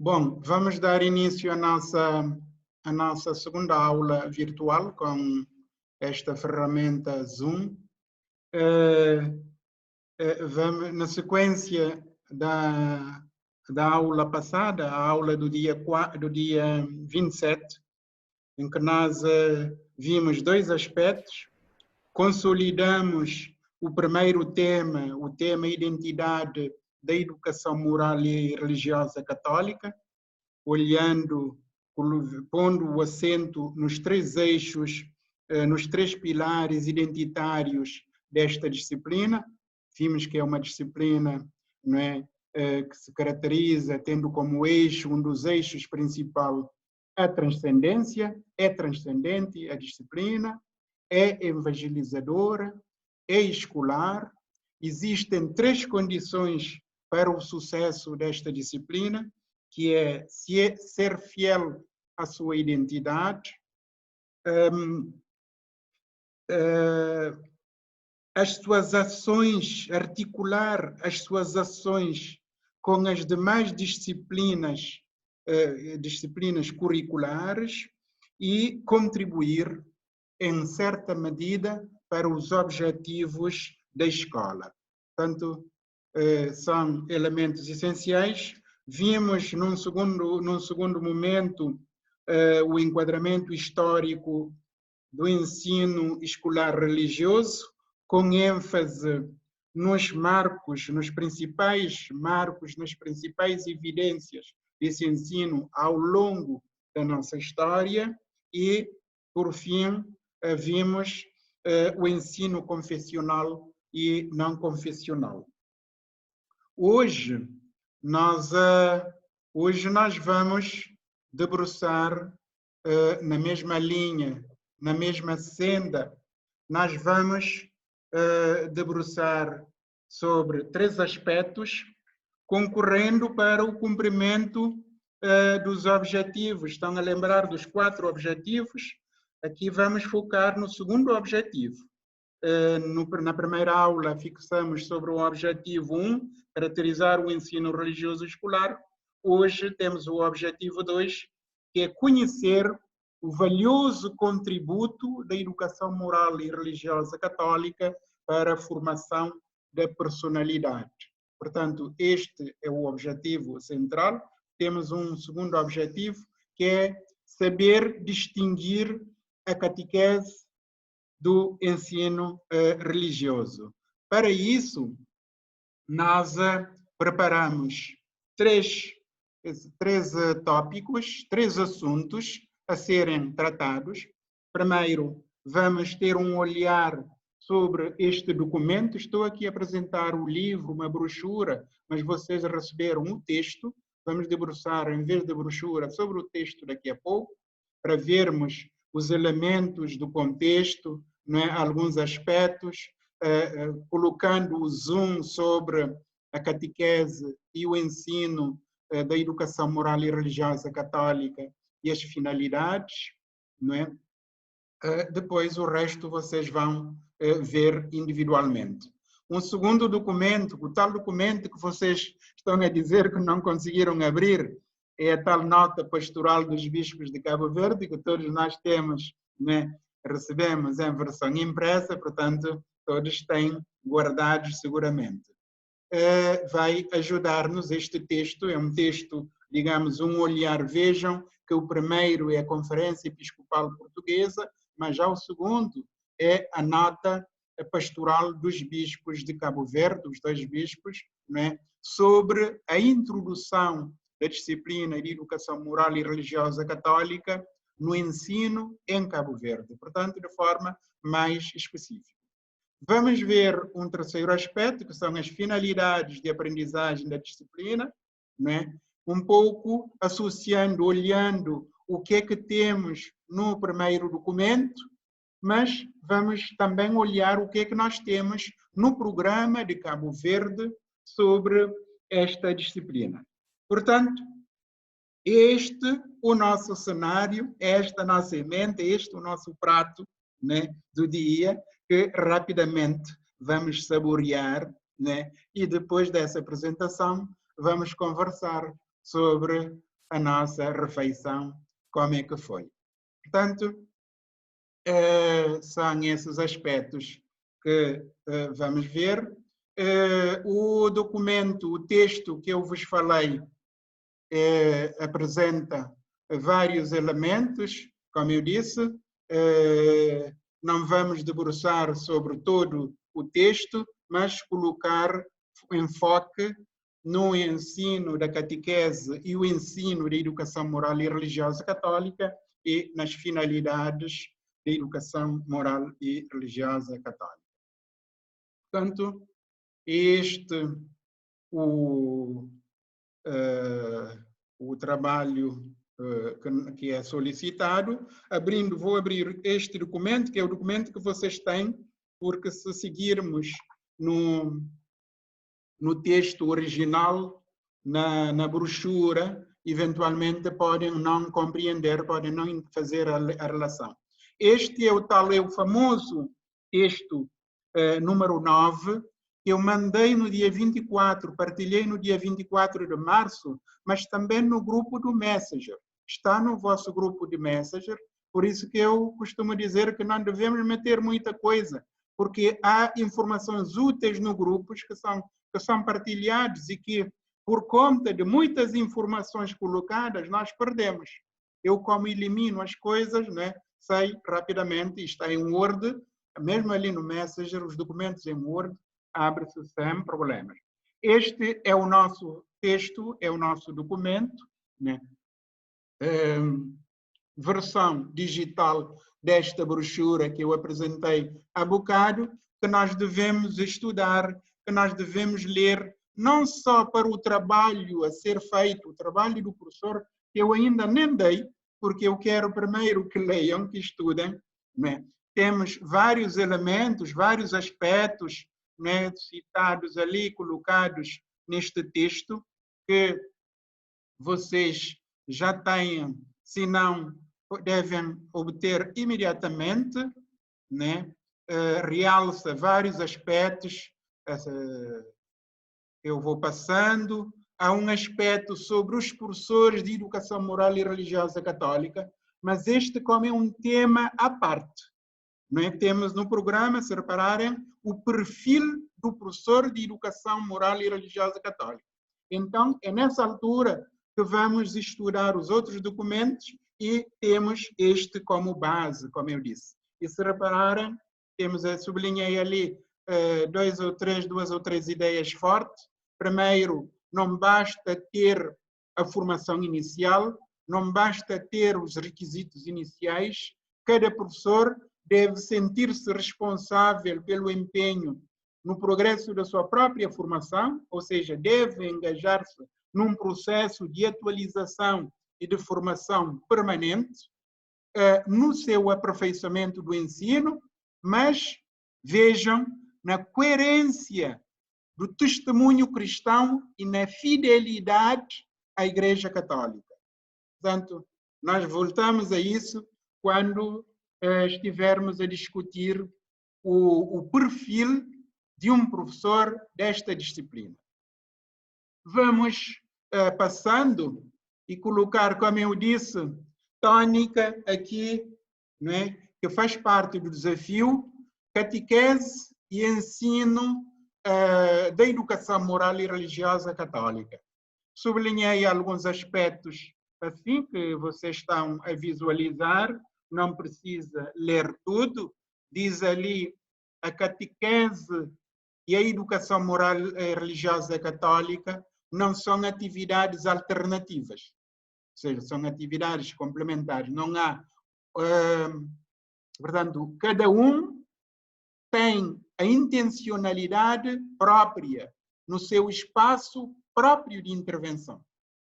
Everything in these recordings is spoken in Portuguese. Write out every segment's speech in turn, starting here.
Bom, vamos dar início à nossa segunda aula virtual com esta ferramenta Zoom. Vamos, na sequência da aula passada, a aula do dia 27, em que nós vimos dois aspectos, consolidamos o primeiro tema, o tema identidade da educação moral e religiosa católica, pondo o acento nos três eixos, nos três pilares identitários desta disciplina. Vimos que é uma disciplina, não é, que se caracteriza tendo como eixo, um dos eixos principal, a transcendência. É transcendente a disciplina, é evangelizadora, é escolar. Existem três condições para o sucesso desta disciplina, que é ser fiel à sua identidade, as suas ações, articular as suas ações com as demais disciplinas curriculares e contribuir, em certa medida, para os objetivos da escola. Portanto, são elementos essenciais. Vimos, num segundo momento, o enquadramento histórico do ensino escolar religioso, com ênfase nos marcos, nos principais marcos, nas principais evidências desse ensino ao longo da nossa história e, por fim, vimos o ensino confessional e não confessional. Hoje nós vamos debruçar na mesma linha, na mesma senda, nós vamos debruçar sobre três aspectos, concorrendo para o cumprimento dos objetivos. Estão a lembrar dos 4 objetivos? Aqui vamos focar no segundo objetivo. Na primeira aula fixamos sobre o objetivo 1, caracterizar o ensino religioso escolar. Hoje temos o objetivo 2, que é conhecer o valioso contributo da educação moral e religiosa católica para a formação da personalidade. Portanto, este é o objetivo central. Temos um segundo objetivo, que é saber distinguir a catequese do ensino religioso. Para isso, nós preparamos três tópicos, 3 assuntos a serem tratados. Primeiro, vamos ter um olhar sobre este documento. Estou aqui a apresentar o livro, uma brochura, mas vocês receberam o texto. Vamos debruçar, em vez da brochura, sobre o texto daqui a pouco, para vermos os elementos do contexto, não é? Alguns aspectos, colocando o zoom sobre a catequese e o ensino da educação moral e religiosa católica e as finalidades, não é? Depois o resto vocês vão ver individualmente. Um segundo documento, o tal documento que vocês estão a dizer que não conseguiram abrir, é a tal nota pastoral dos bispos de Cabo Verde, que todos nós temos, né? Recebemos em versão impressa, portanto, todos têm guardados seguramente. Vai ajudar-nos este texto, é um texto, digamos, um olhar. Vejam que o primeiro é a Conferência Episcopal Portuguesa, mas já o segundo é a nota pastoral dos bispos de Cabo Verde, os 2 bispos, né, sobre a introdução da disciplina de educação moral e religiosa católica no ensino em Cabo Verde, portanto, de forma mais específica. Vamos ver um terceiro aspecto, que são as finalidades de aprendizagem da disciplina, né? Um pouco associando, olhando o que é que temos no primeiro documento, mas vamos também olhar o que é que nós temos no programa de Cabo Verde sobre esta disciplina. Portanto, este o nosso cenário, esta a nossa emenda, este o nosso prato, né, do dia, que rapidamente vamos saborear, né, e depois dessa apresentação vamos conversar sobre a nossa refeição, como é que foi. Portanto, são esses aspectos que vamos ver. O documento, o texto que eu vos falei, apresenta vários elementos, como eu disse. Não vamos debruçar sobre todo o texto, mas colocar enfoque no ensino da catequese e o ensino da educação moral e religiosa católica e nas finalidades da educação moral e religiosa católica. Portanto, o trabalho que é solicitado. Vou abrir este documento, que é o documento que vocês têm, porque se seguirmos no texto original, na brochura, eventualmente podem não compreender, podem não fazer a relação. Este é o famoso texto número 9, que eu mandei no dia 24, partilhei no dia 24 de março, mas também no grupo do Messenger. Está no vosso grupo de Messenger, por isso que eu costumo dizer que não devemos meter muita coisa, porque há informações úteis no grupo que são partilhados e que, por conta de muitas informações colocadas, nós perdemos. Eu, como elimino as coisas, né, sei rapidamente, está em Word, mesmo ali no Messenger, os documentos em Word, abre-se sem problemas. Este é o nosso texto, é o nosso documento, né? Versão digital desta brochura que eu apresentei há bocado, que nós devemos estudar, que nós devemos ler, não só para o trabalho a ser feito, o trabalho do professor, que eu ainda nem dei, porque eu quero primeiro que leiam, que estudem, né? Temos vários elementos, vários aspectos, né, citados ali, colocados neste texto, que vocês já têm, se não, devem obter imediatamente, né? Realça vários aspectos, eu vou passando. Há um aspecto sobre os professores de educação moral e religiosa católica, mas este como é um tema à parte. Não é? Temos no programa, se repararem, o perfil do professor de educação moral e religiosa católica. Então, é nessa altura que vamos estudar os outros documentos e temos este como base, como eu disse. E se repararem, sublinhei ali duas ou três ideias fortes. Primeiro, não basta ter a formação inicial, não basta ter os requisitos iniciais, cada professor deve sentir-se responsável pelo empenho no progresso da sua própria formação, ou seja, deve engajar-se num processo de atualização e de formação permanente, no seu aperfeiçoamento do ensino, mas vejam na coerência do testemunho cristão e na fidelidade à Igreja Católica. Portanto, nós voltamos a isso quando estivermos a discutir o perfil de um professor desta disciplina. Vamos passando e colocar, como eu disse, tônica aqui, né, que faz parte do desafio, catequese e ensino da educação moral e religiosa católica. Sublinhei alguns aspectos assim que vocês estão a visualizar, não precisa ler tudo. Diz ali a catequese e a educação moral e religiosa católica não são atividades alternativas, ou seja, são atividades complementares. Não há, portanto, cada um tem a intencionalidade própria no seu espaço próprio de intervenção.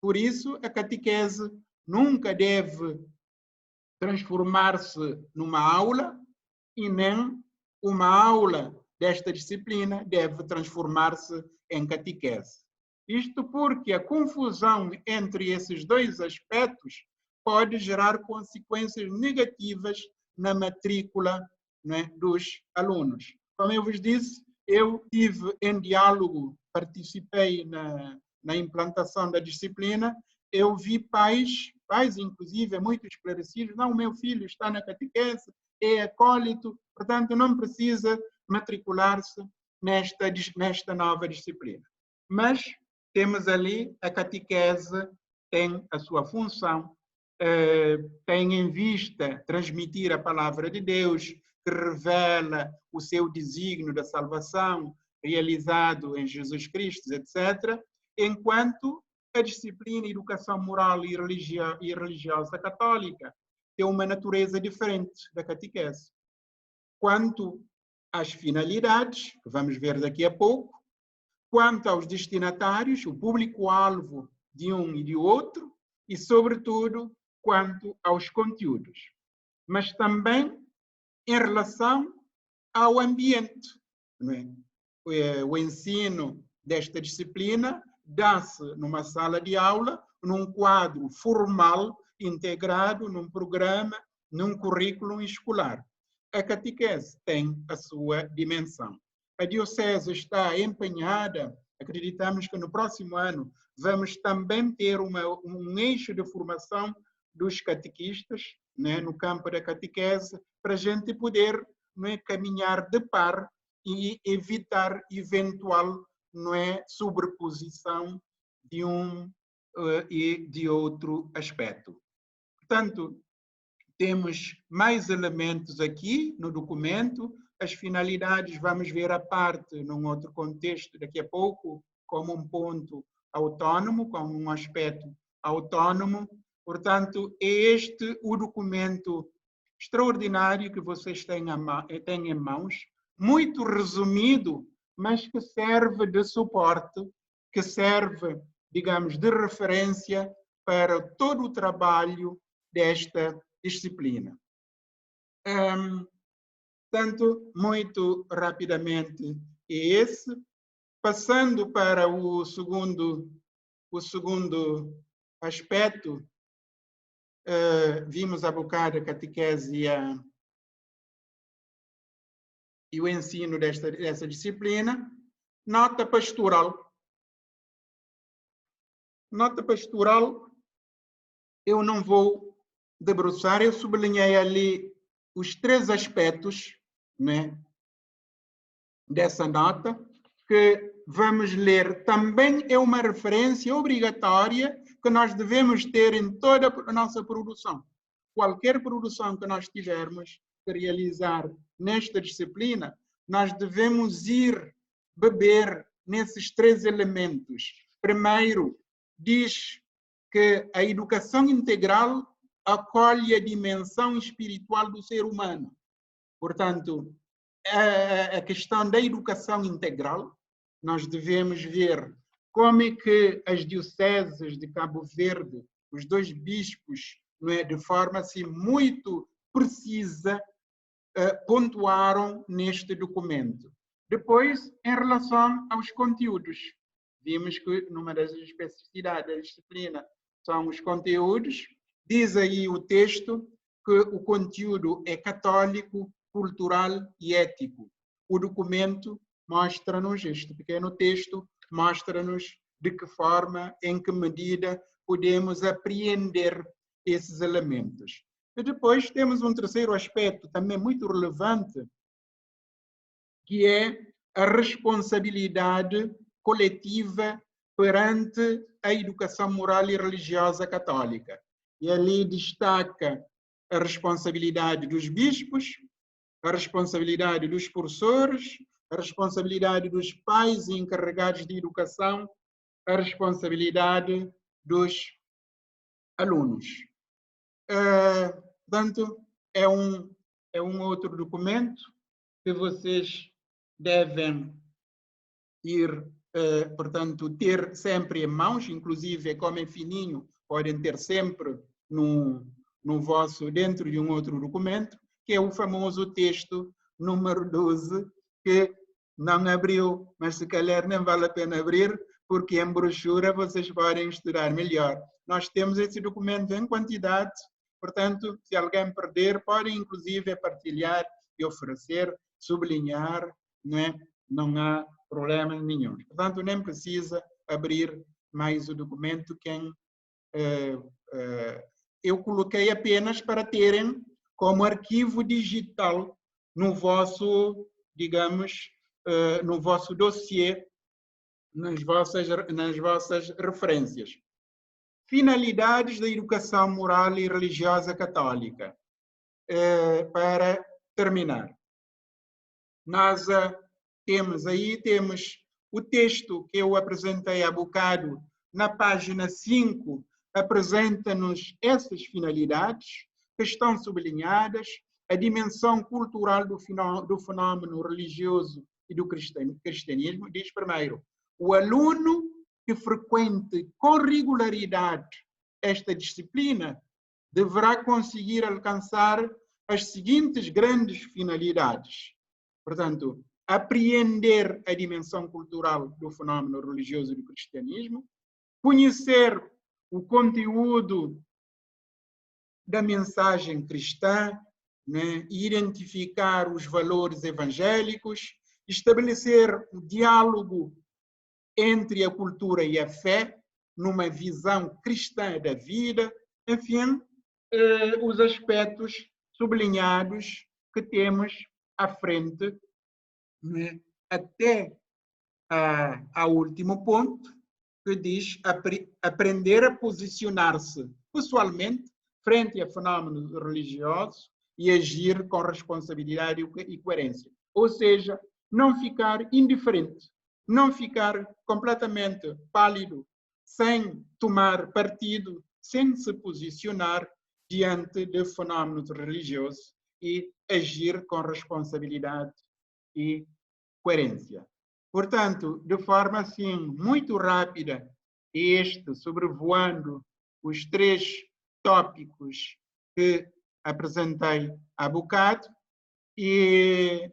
Por isso, a catequese nunca deve transformar-se numa aula e nem uma aula desta disciplina deve transformar-se em catequese. Isto porque a confusão entre esses dois aspectos pode gerar consequências negativas na matrícula, né, dos alunos. Como eu vos disse, eu tive em diálogo, participei na implantação da disciplina eu vi pais inclusive muito esclarecidos, não, o meu filho está na catequese, é acólito, portanto não precisa matricular-se nesta nova disciplina. Mas temos ali a catequese, tem a sua função, tem em vista transmitir a palavra de Deus, que revela o seu desígnio da salvação realizado em Jesus Cristo, etc., enquanto a disciplina educação moral e religiosa católica tem uma natureza diferente da catequese. Quanto às finalidades, que vamos ver daqui a pouco, quanto aos destinatários, o público-alvo de um e de outro, e, sobretudo, quanto aos conteúdos. Mas também em relação ao ambiente. Não é? O ensino desta disciplina dá-se numa sala de aula, num quadro formal, integrado num programa, num currículo escolar. A catequese tem a sua dimensão. A Diocese está empenhada, acreditamos que no próximo ano vamos também ter um eixo de formação dos catequistas, né, no campo da catequese, para a gente poder, né, caminhar de par e evitar eventual, não é, sobreposição de um e de outro aspecto. Portanto, temos mais elementos aqui no documento, as finalidades vamos ver a parte num outro contexto daqui a pouco, como um ponto autônomo, como um aspecto autônomo. Portanto, é este o documento extraordinário que vocês têm em mãos, muito resumido, mas que serve de suporte, que serve, digamos, de referência para todo o trabalho desta disciplina. Portanto, muito rapidamente é esse. Passando para o segundo aspecto, vimos há bocado a catequese e o ensino dessa disciplina. Nota pastoral. Nota pastoral, eu não vou debruçar, eu sublinhei ali os 3 aspectos, né, dessa nota, que vamos ler. Também é uma referência obrigatória que nós devemos ter em toda a nossa produção. Qualquer produção que nós tivermos que realizar nesta disciplina, nós devemos ir beber nesses 3 elementos. Primeiro, diz que a educação integral acolhe a dimensão espiritual do ser humano. Portanto, a questão da educação integral, nós devemos ver como é que as dioceses de Cabo Verde, os 2 bispos, não é, de forma assim muito precisa, pontuaram neste documento. Depois, em relação aos conteúdos, vimos que numa das especificidades da disciplina são os conteúdos. Diz aí o texto que o conteúdo é católico, cultural e ético. O documento mostra-nos, este pequeno texto, mostra-nos de que forma, em que medida podemos apreender esses elementos. E depois temos um terceiro aspecto também muito relevante, que é a responsabilidade coletiva perante a educação moral e religiosa católica. E ali destaca a responsabilidade dos bispos, a responsabilidade dos professores, a responsabilidade dos pais e encarregados de educação, a responsabilidade dos alunos. Portanto, é um outro documento que vocês devem ir, portanto, ter sempre em mãos, inclusive, como é fininho, podem ter sempre dentro de um outro documento, que é o famoso texto número 12, que não abriu, mas se calhar nem vale a pena abrir, porque em brochura vocês podem estudar melhor. Nós temos esse documento em quantidade, portanto, se alguém perder, podem inclusive partilhar e oferecer, sublinhar, não é? Não há problema nenhum. Portanto, nem precisa abrir mais o documento quem eu coloquei apenas para terem como arquivo digital no vosso, digamos, no vosso dossiê, nas vossas referências. Finalidades da educação moral e religiosa católica. Para terminar, nós temos o texto que eu apresentei há bocado, na página 5, apresenta-nos essas finalidades que estão sublinhadas, a dimensão cultural do fenômeno religioso e do cristianismo. Diz primeiro, o aluno que frequente com regularidade esta disciplina deverá conseguir alcançar as seguintes grandes finalidades. Portanto, apreender a dimensão cultural do fenômeno religioso do cristianismo, conhecer o conteúdo da mensagem cristã, né, identificar os valores evangélicos, estabelecer o diálogo entre a cultura e a fé, numa visão cristã da vida, enfim, os aspectos sublinhados que temos à frente, né, até ao último ponto, que diz aprender a posicionar-se pessoalmente frente a fenômenos religiosos e agir com responsabilidade e coerência. Ou seja, não ficar indiferente, não ficar completamente pálido, sem tomar partido, sem se posicionar diante de fenômenos religiosos e agir com responsabilidade e coerência. Portanto, de forma assim muito rápida, sobrevoando os 3 tópicos que apresentei há bocado e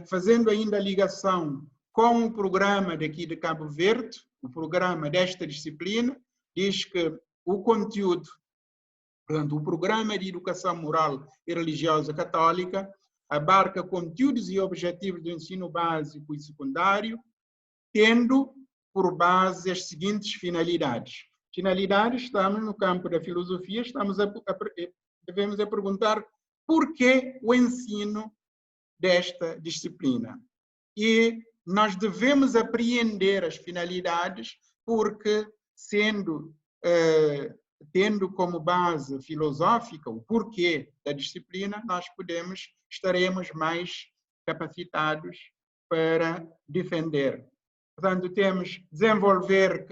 fazendo ainda a ligação com o programa daqui de Cabo Verde, o programa desta disciplina, diz que o conteúdo, portanto, o programa de educação moral e religiosa católica abarca conteúdos e objetivos do ensino básico e secundário, tendo por base as seguintes finalidades. Finalidades, estamos no campo da filosofia, devemos perguntar por que o ensino desta disciplina. E nós devemos apreender as finalidades porque, tendo como base filosófica o porquê da disciplina, nós estaremos mais capacitados para defender. Portanto, temos desenvolver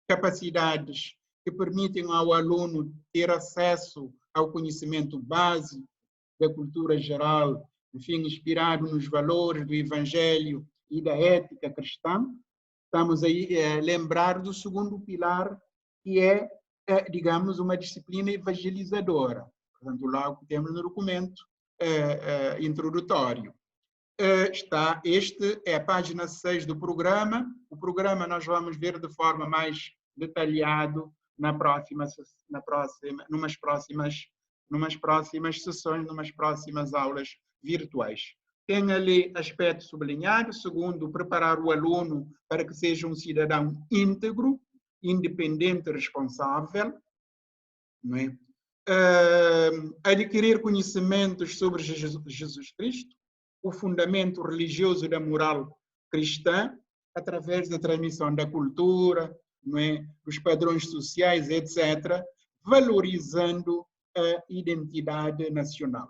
capacidades que permitem ao aluno ter acesso ao conhecimento básico da cultura geral, enfim, inspirado nos valores do Evangelho e da ética cristã. Estamos aí a lembrar do segundo pilar, que é, digamos, uma disciplina evangelizadora. Portanto, lá que temos no documento introdutório. Este é a página 6 do programa. O programa nós vamos ver de forma mais detalhada numas próximas sessões, numas próximas aulas virtuais. Tem ali aspecto sublinhado. Segundo, preparar o aluno para que seja um cidadão íntegro, independente e responsável. Não é? Adquirir conhecimentos sobre Jesus Cristo, o fundamento religioso da moral cristã, através da transmissão da cultura, não é? Dos padrões sociais, etc., valorizando a identidade nacional.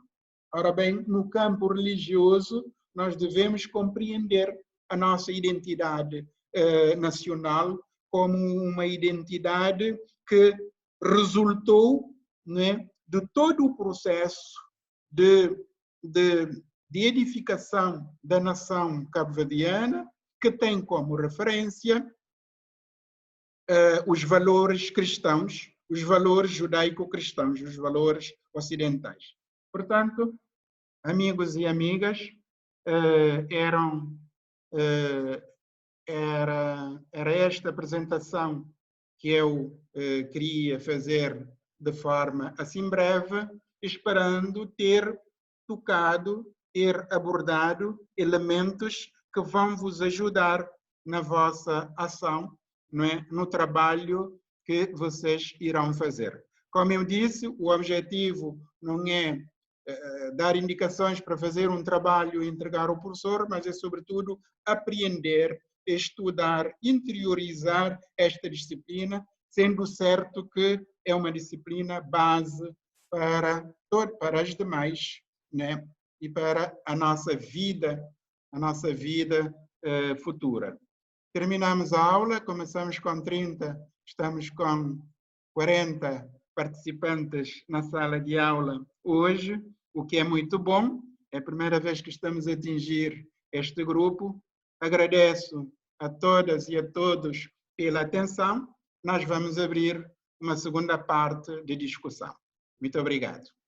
Ora bem, no campo religioso, nós devemos compreender a nossa identidade nacional como uma identidade que resultou, né, de todo o processo de edificação da nação cabo-verdiana, que tem como referência os valores cristãos, os valores judaico-cristãos, os valores ocidentais. Portanto, amigos e amigas, era esta apresentação que eu queria fazer de forma assim breve, esperando ter tocado, ter abordado elementos que vão vos ajudar na vossa ação, não é? No trabalho que vocês irão fazer. Como eu disse, o objetivo não é dar indicações para fazer um trabalho e entregar ao professor, mas é, sobretudo, apreender, estudar, interiorizar esta disciplina, sendo certo que é uma disciplina base para as demais, né? E para a nossa vida futura. Terminamos a aula, começamos com 30, estamos com 40 participantes na sala de aula hoje, o que é muito bom. É a primeira vez que estamos a atingir este grupo. Agradeço a todas e a todos pela atenção. Nós vamos abrir uma segunda parte de discussão. Muito obrigado.